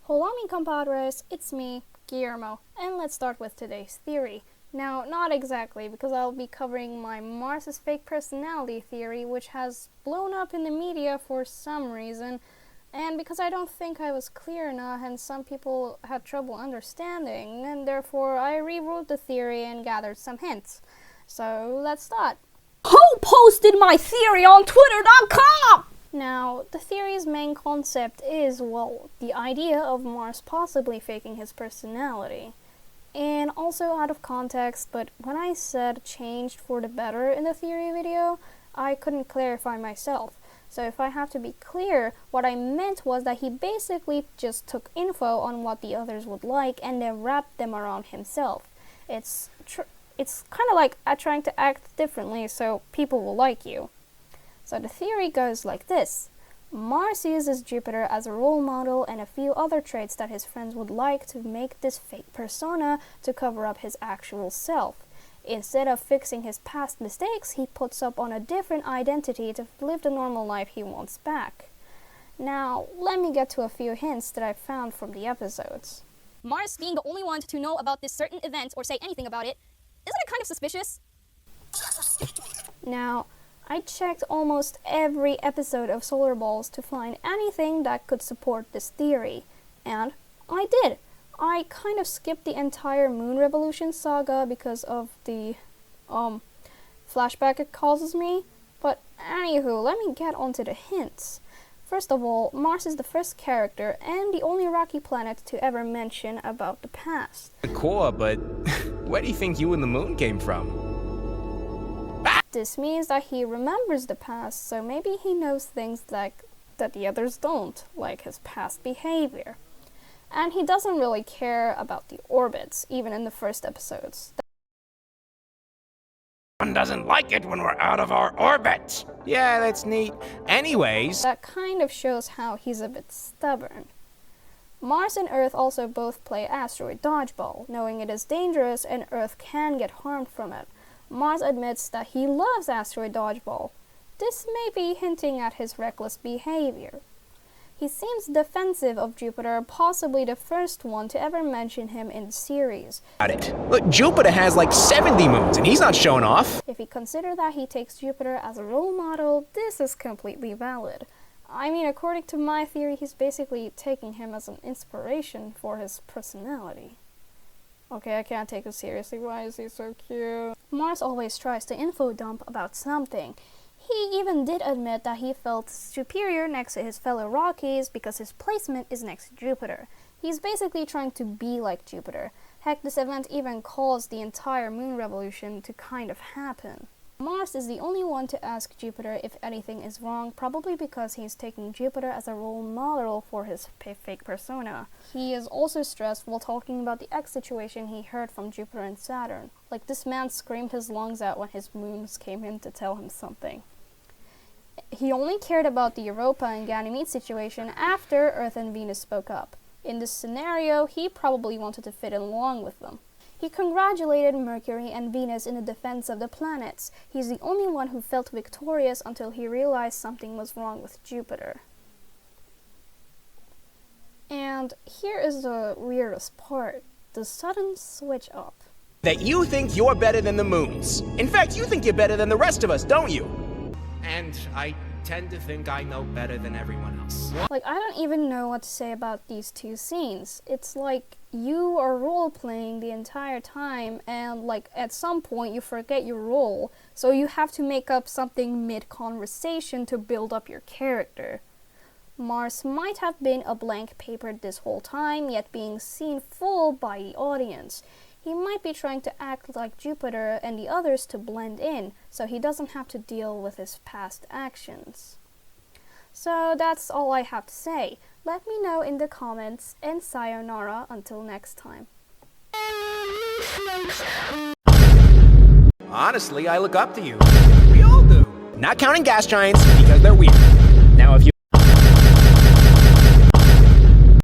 Hola mi compadres, it's me, Guillermo, and let's start with today's theory. Now, not exactly, because I'll be covering my Mars's fake personality theory, which has blown up in the media for some reason, and because I don't think I was clear enough and some people had trouble understanding, and therefore I rewrote the theory and gathered some hints. So, let's start. Who posted my theory on Twitter.com? Now, the theory's main concept is, well, the idea of Mars possibly faking his personality. And also out of context, but when I said changed for the better in the theory video, I couldn't clarify myself. So if I have to be clear, what I meant was that he basically just took info on what the others would like and then wrapped them around himself. It's kind of like trying to act differently so people will like you. So the theory goes like this. Mars uses Jupiter as a role model and a few other traits that his friends would like to make this fake persona to cover up his actual self. Instead of fixing his past mistakes, he puts up on a different identity to live the normal life he wants back. Now, let me get to a few hints that I found from the episodes. Mars being the only one to know about this certain event or say anything about it, isn't it kind of suspicious? Now, I checked almost every episode of Solarballs to find anything that could support this theory, and I did. I kind of skipped the entire Moon Revolution saga because of the flashback it causes me, but anywho, let me get onto the hints. First of all, Mars is the first character and the only rocky planet to ever mention about the past. The core, but where do you think you and the moon came from? This means that he remembers the past, so maybe he knows things that the others don't, like his past behavior. And he doesn't really care about the orbits, even in the first episodes. One doesn't like it when we're out of our orbit. Yeah, that's neat. Anyways, That kind of shows how he's a bit stubborn. Mars and Earth also both play asteroid dodgeball, knowing it is dangerous and Earth can get harmed from it. Mars admits that he loves asteroid dodgeball. This may be hinting at his reckless behavior. He seems defensive of Jupiter, possibly the first one to ever mention him in the series. look, Jupiter has like 70 moons and he's not showing off. If we consider that he takes Jupiter as a role model, this is completely valid. I mean, according to my theory, he's basically taking him as an inspiration for his personality. Okay, I can't take it seriously. Why is he so cute? Mars always tries to info dump about something. He even did admit that he felt superior next to his fellow Rockies because his placement is next to Jupiter. He's basically trying to be like Jupiter. Heck, this event even caused the entire Moon Revolution to kind of happen. Mars is the only one to ask Jupiter if anything is wrong, probably because he's taking Jupiter as a role model for his fake persona. He is also stressed while talking about the X situation he heard from Jupiter and Saturn. Like, this man screamed his lungs out when his moons came in to tell him something. He only cared about the Europa and Ganymede situation after Earth and Venus spoke up. In this scenario, he probably wanted to fit in along with them. He congratulated Mercury and Venus in the defense of the planets. He's the only one who felt victorious until he realized something was wrong with Jupiter. And here is the weirdest part, the sudden switch up. That you think you're better than the moons. In fact, you think you're better than the rest of us, don't you? And I tend to think I know better than everyone else. Like, I don't even know what to say about these two scenes. It's like you are role-playing the entire time and like at some point you forget your role, so you have to make up something mid-conversation to build up your character. Mars might have been a blank paper this whole time, yet being seen full by the audience. He might be trying to act like Jupiter and the others to blend in, so he doesn't have to deal with his past actions. So that's all I have to say. Let me know in the comments, and sayonara until next time. Honestly, I look up to you. We all do. Not counting gas giants because they're weird. Now if you